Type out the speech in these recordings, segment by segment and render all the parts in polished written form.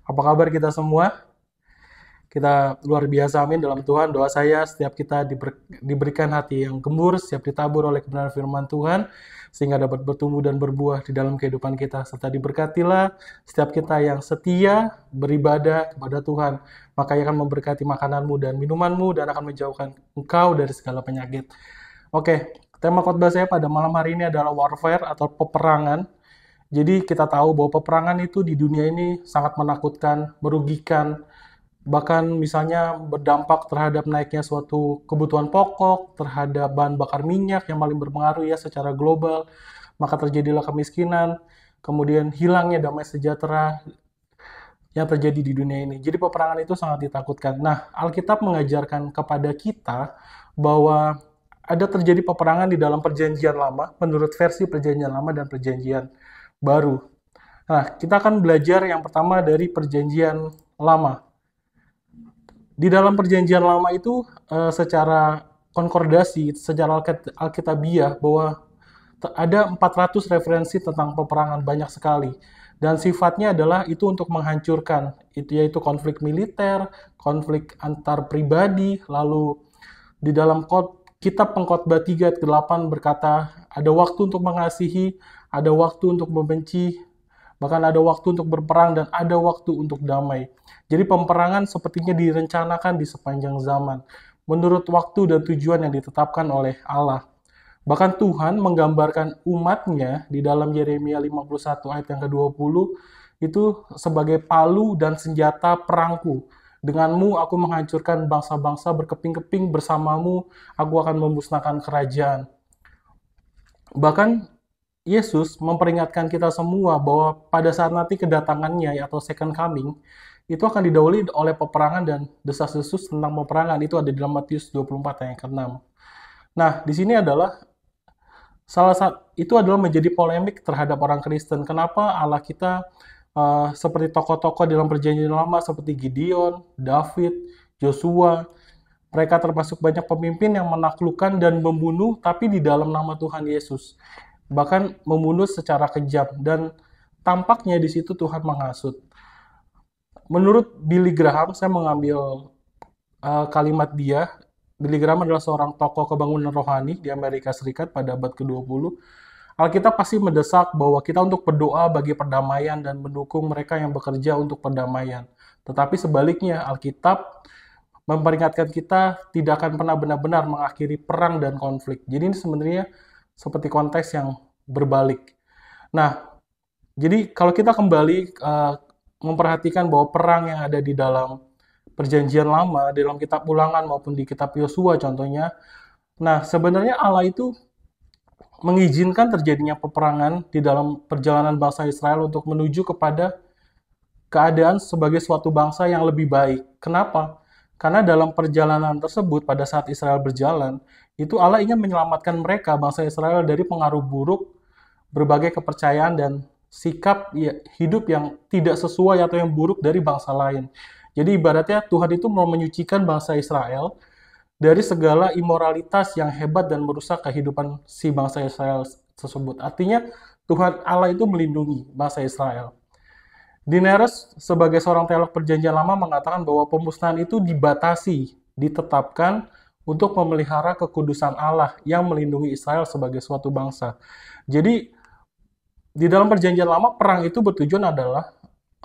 Apa kabar kita semua? Kita luar biasa, amin, dalam Tuhan. Doa saya setiap kita diberikan hati yang gembur, setiap ditabur oleh kebenaran firman Tuhan, sehingga dapat bertumbuh dan berbuah di dalam kehidupan kita. Serta diberkatilah setiap kita yang setia beribadah kepada Tuhan. Maka ia akan memberkati makananmu dan minumanmu dan akan menjauhkan engkau dari segala penyakit. Oke, tema khotbah saya pada malam hari ini adalah warfare atau peperangan. Jadi kita tahu bahwa peperangan itu di dunia ini sangat menakutkan, merugikan, bahkan misalnya berdampak terhadap naiknya suatu kebutuhan pokok, terhadap bahan bakar minyak yang paling berpengaruh ya secara global, maka terjadilah kemiskinan, kemudian hilangnya damai sejahtera yang terjadi di dunia ini. Jadi peperangan itu sangat ditakutkan. Nah, Alkitab mengajarkan kepada kita bahwa ada terjadi peperangan di dalam perjanjian lama, menurut versi perjanjian lama dan perjanjian baru. Nah, kita akan belajar yang pertama dari perjanjian lama. Di dalam perjanjian lama itu secara konkordasi, secara alkitabiah bahwa ada 400 referensi tentang peperangan, banyak sekali. Dan sifatnya adalah itu untuk menghancurkan, itu yaitu konflik militer, konflik antar pribadi, lalu di dalam kitab Pengkhotbah 3 ayat 8 berkata, ada waktu untuk mengasihi, ada waktu untuk membenci, bahkan ada waktu untuk berperang dan ada waktu untuk damai. Jadi peperangan sepertinya direncanakan di sepanjang zaman, menurut waktu dan tujuan yang ditetapkan oleh Allah. Bahkan Tuhan menggambarkan umatnya di dalam Yeremia 51 ayat yang ke-20 itu sebagai palu dan senjata perangku. Denganmu aku menghancurkan bangsa-bangsa berkeping-keping, bersamamu aku akan memusnahkan kerajaan. Bahkan Yesus memperingatkan kita semua bahwa pada saat nanti kedatangannya atau second coming, itu akan didahului oleh peperangan dan desas-desus tentang peperangan. Itu ada di dalam Matius 24 ayat ke-6. Nah, di sini adalah itu adalah menjadi polemik terhadap orang Kristen. Kenapa Allah kita seperti tokoh-tokoh dalam perjanjian lama seperti Gideon, David, Joshua, mereka termasuk banyak pemimpin yang menaklukkan dan membunuh tapi di dalam nama Tuhan Yesus. Bahkan membunuh secara kejam dan tampaknya di situ Tuhan menghasut. Menurut Billy Graham, saya mengambil kalimat dia. Billy Graham adalah seorang tokoh kebangunan rohani di Amerika Serikat pada abad ke-20. Alkitab pasti mendesak bahwa kita untuk berdoa bagi perdamaian dan mendukung mereka yang bekerja untuk perdamaian. Tetapi sebaliknya, Alkitab memperingatkan kita tidak akan pernah benar-benar mengakhiri perang dan konflik. Jadi ini sebenarnya seperti konteks yang berbalik. Nah, jadi kalau kita kembali memperhatikan bahwa perang yang ada di dalam perjanjian lama, di dalam kitab ulangan maupun di kitab Yosua contohnya, nah sebenarnya Allah itu mengizinkan terjadinya peperangan di dalam perjalanan bangsa Israel untuk menuju kepada keadaan sebagai suatu bangsa yang lebih baik. Kenapa? Karena dalam perjalanan tersebut, pada saat Israel berjalan, itu Allah ingin menyelamatkan mereka, bangsa Israel, dari pengaruh buruk, berbagai kepercayaan dan sikap hidup yang tidak sesuai atau yang buruk dari bangsa lain. Jadi ibaratnya Tuhan itu mau menyucikan bangsa Israel dari segala imoralitas yang hebat dan merusak kehidupan si bangsa Israel tersebut. Artinya Tuhan Allah itu melindungi bangsa Israel. Dineres sebagai seorang teolog perjanjian lama mengatakan bahwa pemusnahan itu dibatasi, ditetapkan untuk memelihara kekudusan Allah yang melindungi Israel sebagai suatu bangsa. Jadi di dalam perjanjian lama perang itu bertujuan adalah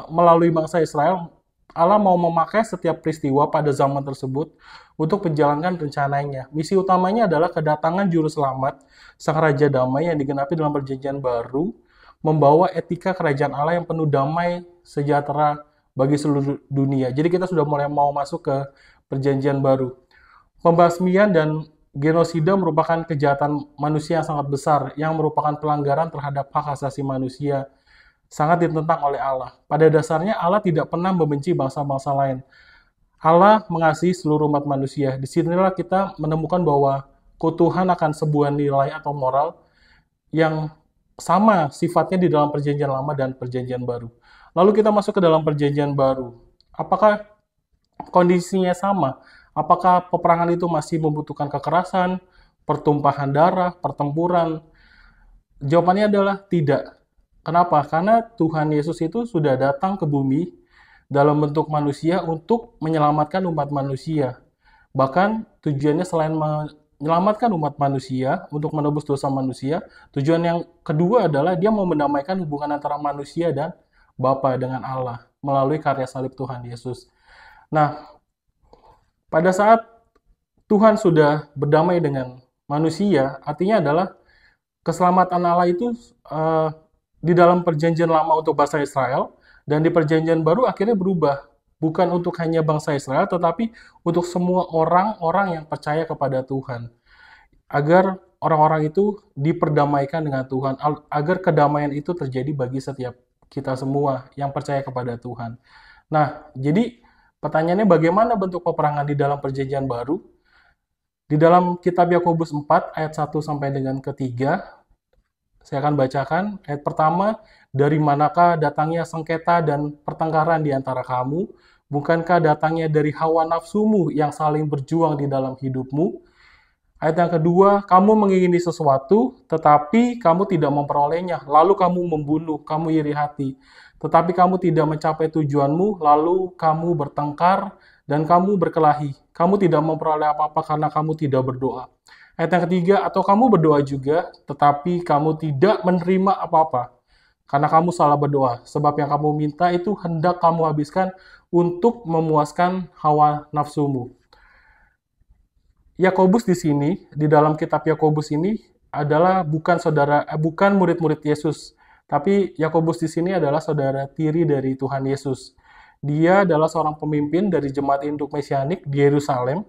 melalui bangsa Israel, Allah mau memakai setiap peristiwa pada zaman tersebut untuk menjalankan rencananya. Misi utamanya adalah kedatangan juru selamat, Sang Raja Damai yang digenapi dalam perjanjian baru, membawa etika kerajaan Allah yang penuh damai sejahtera bagi seluruh dunia. Jadi kita sudah mulai mau masuk ke perjanjian baru. Pembasmian dan genosida merupakan kejahatan manusia yang sangat besar, yang merupakan pelanggaran terhadap hak asasi manusia, sangat ditentang oleh Allah. Pada dasarnya Allah tidak pernah membenci bangsa-bangsa lain. Allah mengasihi seluruh umat manusia. Disinilah kita menemukan bahwa keutuhan akan sebuah nilai atau moral yang sama sifatnya di dalam perjanjian lama dan perjanjian baru. Lalu kita masuk ke dalam perjanjian baru. Apakah kondisinya sama? Apakah peperangan itu masih membutuhkan kekerasan, pertumpahan darah, pertempuran? Jawabannya adalah tidak. Kenapa? Karena Tuhan Yesus itu sudah datang ke bumi dalam bentuk manusia untuk menyelamatkan umat manusia. Bahkan tujuannya selain menyelamatkan umat manusia untuk menebus dosa manusia, tujuan yang kedua adalah dia mau mendamaikan hubungan antara manusia dan Bapa dengan Allah melalui karya salib Tuhan Yesus. Nah, pada saat Tuhan sudah berdamai dengan manusia, artinya adalah keselamatan Allah itu di dalam perjanjian lama untuk bangsa Israel, dan di perjanjian baru akhirnya berubah. Bukan untuk hanya bangsa Israel, tetapi untuk semua orang-orang yang percaya kepada Tuhan. Agar orang-orang itu diperdamaikan dengan Tuhan, agar kedamaian itu terjadi bagi setiap kita semua yang percaya kepada Tuhan. Nah, jadi pertanyaannya bagaimana bentuk peperangan di dalam perjanjian baru? Di dalam kitab Yakobus 4 ayat 1 sampai dengan ketiga, saya akan bacakan ayat pertama, dari manakah datangnya sengketa dan pertengkaran di antara kamu? Bukankah datangnya dari hawa nafsumu yang saling berjuang di dalam hidupmu? Ayat yang kedua, kamu mengingini sesuatu, tetapi kamu tidak memperolehnya. Lalu kamu membunuh, kamu iri hati. Tetapi kamu tidak mencapai tujuanmu, lalu kamu bertengkar dan kamu berkelahi. Kamu tidak memperoleh apa-apa karena kamu tidak berdoa. Ayat yang ketiga, atau kamu berdoa juga, tetapi kamu tidak menerima apa-apa. Karena kamu salah berdoa, sebab yang kamu minta itu hendak kamu habiskan untuk memuaskan hawa nafsumu. Yakobus di sini, di dalam kitab Yakobus ini adalah bukan murid-murid Yesus, tapi Yakobus di sini adalah saudara tiri dari Tuhan Yesus. Dia adalah seorang pemimpin dari jemaat induk mesianik di Yerusalem.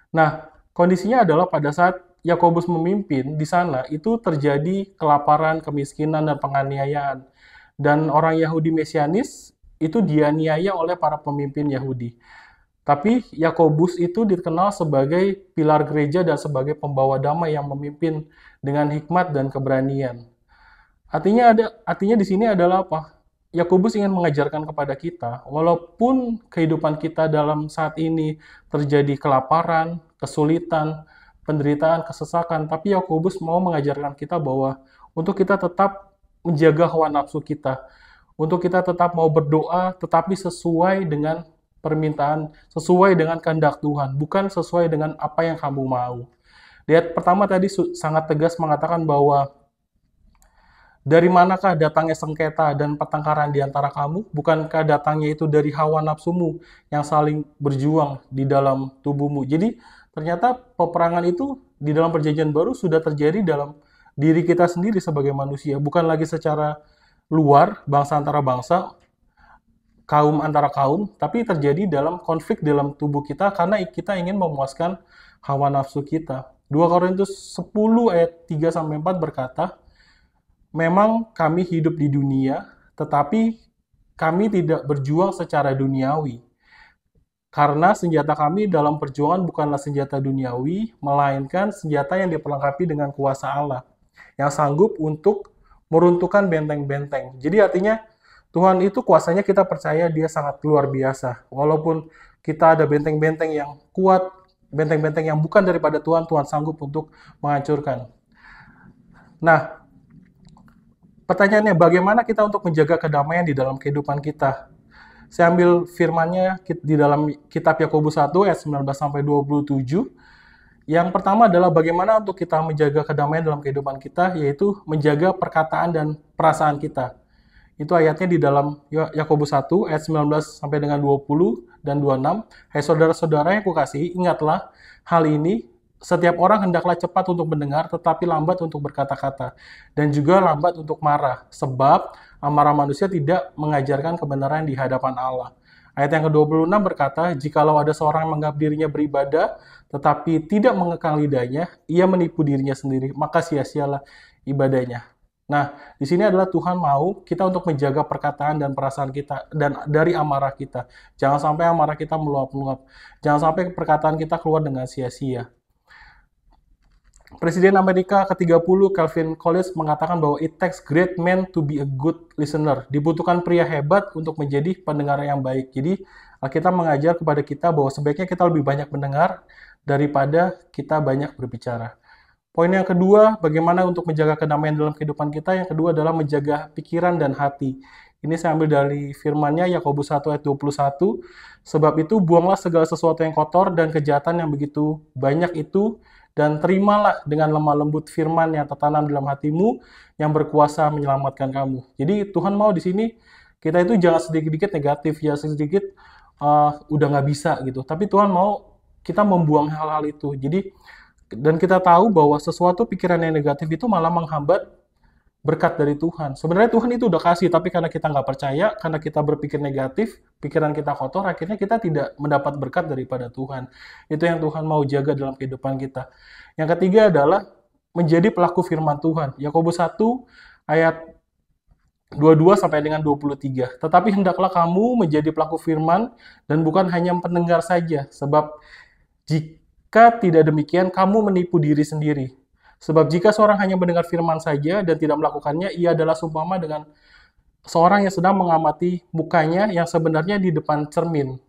Nah, kondisinya adalah pada saat Yakobus memimpin di sana itu terjadi kelaparan, kemiskinan, dan penganiayaan. Dan orang Yahudi Mesianis itu dianiaya oleh para pemimpin Yahudi. Tapi Yakobus itu dikenal sebagai pilar gereja dan sebagai pembawa damai yang memimpin dengan hikmat dan keberanian. Artinya di sini adalah apa? Yakobus ingin mengajarkan kepada kita, walaupun kehidupan kita dalam saat ini terjadi kelaparan, kesulitan, penderitaan, kesesakan, tapi Yakobus mau mengajarkan kita bahwa untuk kita tetap menjaga hawa nafsu kita, untuk kita tetap mau berdoa, tetapi sesuai dengan permintaan, sesuai dengan kehendak Tuhan, bukan sesuai dengan apa yang kamu mau. Lihat pertama tadi sangat tegas mengatakan bahwa dari manakah datangnya sengketa dan pertengkaran di antara kamu? Bukankah datangnya itu dari hawa nafsumu yang saling berjuang di dalam tubuhmu? Jadi ternyata peperangan itu di dalam perjanjian baru sudah terjadi dalam diri kita sendiri sebagai manusia, bukan lagi secara luar, bangsa antara bangsa, kaum antara kaum, tapi terjadi dalam konflik dalam tubuh kita karena kita ingin memuaskan hawa nafsu kita. 2 Korintus 10 ayat 3-4 berkata, memang kami hidup di dunia, tetapi kami tidak berjuang secara duniawi. Karena senjata kami dalam perjuangan bukanlah senjata duniawi, melainkan senjata yang diperlengkapi dengan kuasa Allah, yang sanggup untuk meruntuhkan benteng-benteng. Jadi artinya Tuhan itu kuasanya kita percaya dia sangat luar biasa. Walaupun kita ada benteng-benteng yang kuat, benteng-benteng yang bukan daripada Tuhan, Tuhan sanggup untuk menghancurkan. Nah, pertanyaannya bagaimana kita untuk menjaga kedamaian di dalam kehidupan kita? Saya ambil firman-Nya di dalam kitab Yakobus 1 ayat 19-27. Yang pertama adalah bagaimana untuk kita menjaga kedamaian dalam kehidupan kita, yaitu menjaga perkataan dan perasaan kita. Itu ayatnya di dalam Yakobus 1 ayat 19 sampai dengan 20 dan 26. Hai saudara-saudara yang kukasihi, ingatlah hal ini, setiap orang hendaklah cepat untuk mendengar, tetapi lambat untuk berkata-kata, dan juga lambat untuk marah, sebab amarah manusia tidak mengajarkan kebenaran di hadapan Allah. Ayat yang ke-26 berkata, jikalau ada seorang yang menganggap dirinya beribadah, tetapi tidak mengekang lidahnya, ia menipu dirinya sendiri, maka sia-sialah ibadahnya. Nah, di sini adalah Tuhan mau kita untuk menjaga perkataan dan perasaan kita dan dari amarah kita. Jangan sampai amarah kita meluap-luap. Jangan sampai perkataan kita keluar dengan sia-sia. Presiden Amerika ke-30 Calvin Coolidge mengatakan bahwa it takes great men to be a good listener. Dibutuhkan pria hebat untuk menjadi pendengar yang baik. Jadi Alkitab mengajar kepada kita bahwa sebaiknya kita lebih banyak mendengar daripada kita banyak berbicara. Poin yang kedua, bagaimana untuk menjaga kedamaian dalam kehidupan kita? Yang kedua adalah menjaga pikiran dan hati. Ini saya ambil dari firman-Nya Yakobus 1 ayat 21. Sebab itu buanglah segala sesuatu yang kotor dan kejahatan yang begitu banyak itu, dan terimalah dengan lemah lembut firman yang tertanam dalam hatimu yang berkuasa menyelamatkan kamu. Jadi Tuhan mau di sini kita itu jangan sedikit-sedikit negatif, ya sedikit udah nggak bisa gitu. Tapi Tuhan mau kita membuang hal-hal itu. Jadi dan kita tahu bahwa sesuatu pikiran yang negatif itu malah menghambat berkat dari Tuhan. Sebenarnya Tuhan itu udah kasih, tapi karena kita nggak percaya, karena kita berpikir negatif, pikiran kita kotor, akhirnya kita tidak mendapat berkat daripada Tuhan. Itu yang Tuhan mau jaga dalam kehidupan kita. Yang ketiga adalah menjadi pelaku firman Tuhan. Yakobus 1 ayat 22 sampai dengan 23. Tetapi hendaklah kamu menjadi pelaku firman dan bukan hanya pendengar saja, sebab jika tidak demikian kamu menipu diri sendiri. Sebab jika seorang hanya mendengar firman saja dan tidak melakukannya, ia adalah seumpama dengan seorang yang sedang mengamati mukanya yang sebenarnya di depan cermin.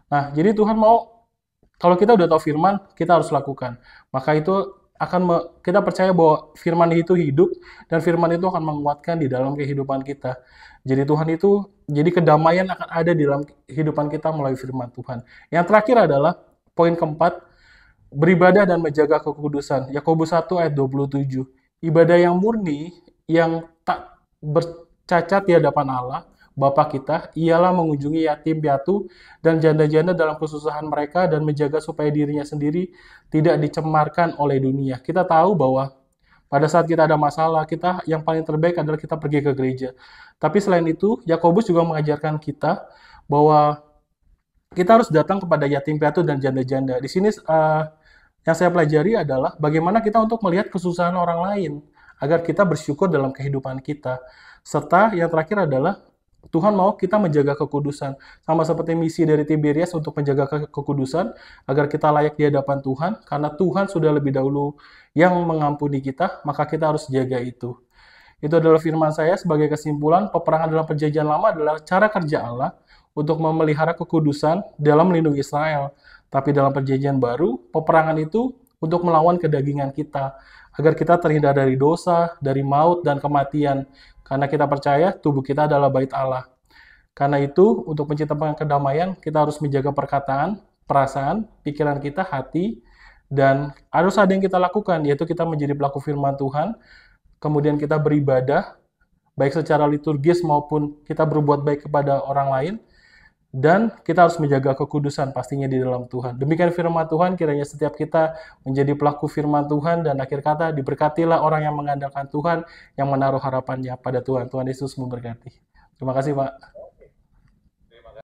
Nah, jadi Tuhan mau, kalau kita udah tahu firman, kita harus lakukan. Maka itu kita percaya bahwa firman itu hidup, dan firman itu akan menguatkan di dalam kehidupan kita. Jadi Tuhan itu, jadi kedamaian akan ada di dalam kehidupan kita melalui firman Tuhan. Yang terakhir adalah, poin keempat, beribadah dan menjaga kekudusan. Yakobus 1 ayat 27. Ibadah yang murni, yang tak bercacat di hadapan Allah, Bapa kita, ialah mengunjungi yatim piatu dan janda-janda dalam kesusahan mereka dan menjaga supaya dirinya sendiri tidak dicemarkan oleh dunia. Kita tahu bahwa pada saat kita ada masalah, kita yang paling terbaik adalah kita pergi ke gereja. Tapi selain itu, Yakobus juga mengajarkan kita bahwa kita harus datang kepada yatim piatu dan janda-janda. Di sini yang saya pelajari adalah bagaimana kita untuk melihat kesusahan orang lain agar kita bersyukur dalam kehidupan kita. Serta yang terakhir adalah Tuhan mau kita menjaga kekudusan. Sama seperti misi dari Tiberias untuk menjaga kekudusan agar kita layak di hadapan Tuhan, karena Tuhan sudah lebih dahulu yang mengampuni kita, maka kita harus jaga itu. Itu adalah firman saya sebagai kesimpulan. Peperangan dalam perjanjian lama adalah cara kerja Allah untuk memelihara kekudusan dalam melindungi Israel. Tapi dalam perjanjian baru, peperangan itu untuk melawan kedagingan kita, agar kita terhindar dari dosa, dari maut, dan kematian. Karena kita percaya tubuh kita adalah bait Allah. Karena itu, untuk menciptakan kedamaian, kita harus menjaga perkataan, perasaan, pikiran kita, hati, dan harus ada yang kita lakukan, yaitu kita menjadi pelaku firman Tuhan, kemudian kita beribadah, baik secara liturgis maupun kita berbuat baik kepada orang lain, dan kita harus menjaga kekudusan pastinya di dalam Tuhan. Demikian firman Tuhan, kiranya setiap kita menjadi pelaku firman Tuhan, dan akhir kata diberkatilah orang yang mengandalkan Tuhan, yang menaruh harapannya pada Tuhan. Tuhan Yesus memberkati. Terima kasih Pak.